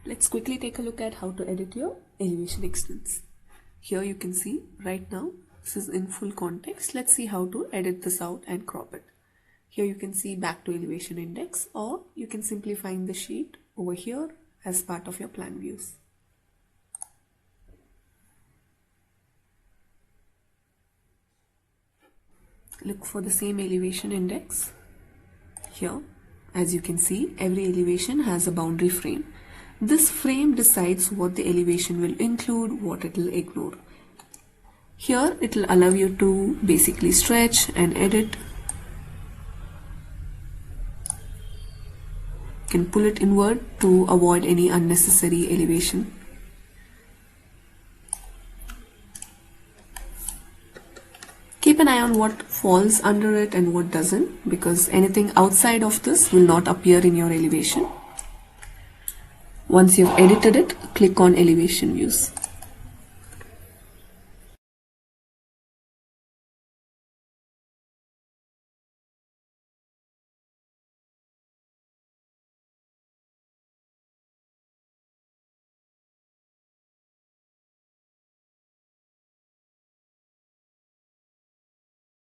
Let's quickly take a look at how to edit your elevation extents. Here you can see right now this is in full context. Let's see how to edit this out and crop it. Here you can see back to elevation index, or you can simply find the sheet over here as part of your plan views. Look for the same elevation index. Here, as you can see, every elevation has a boundary frame. This frame decides what the elevation will include, what it will ignore. Here it will allow you to basically stretch and edit. You can pull it inward to avoid any unnecessary elevation. Keep an eye on what falls under it and what doesn't, because anything outside of this will not appear in your elevation. Once you've edited it, click on elevation views.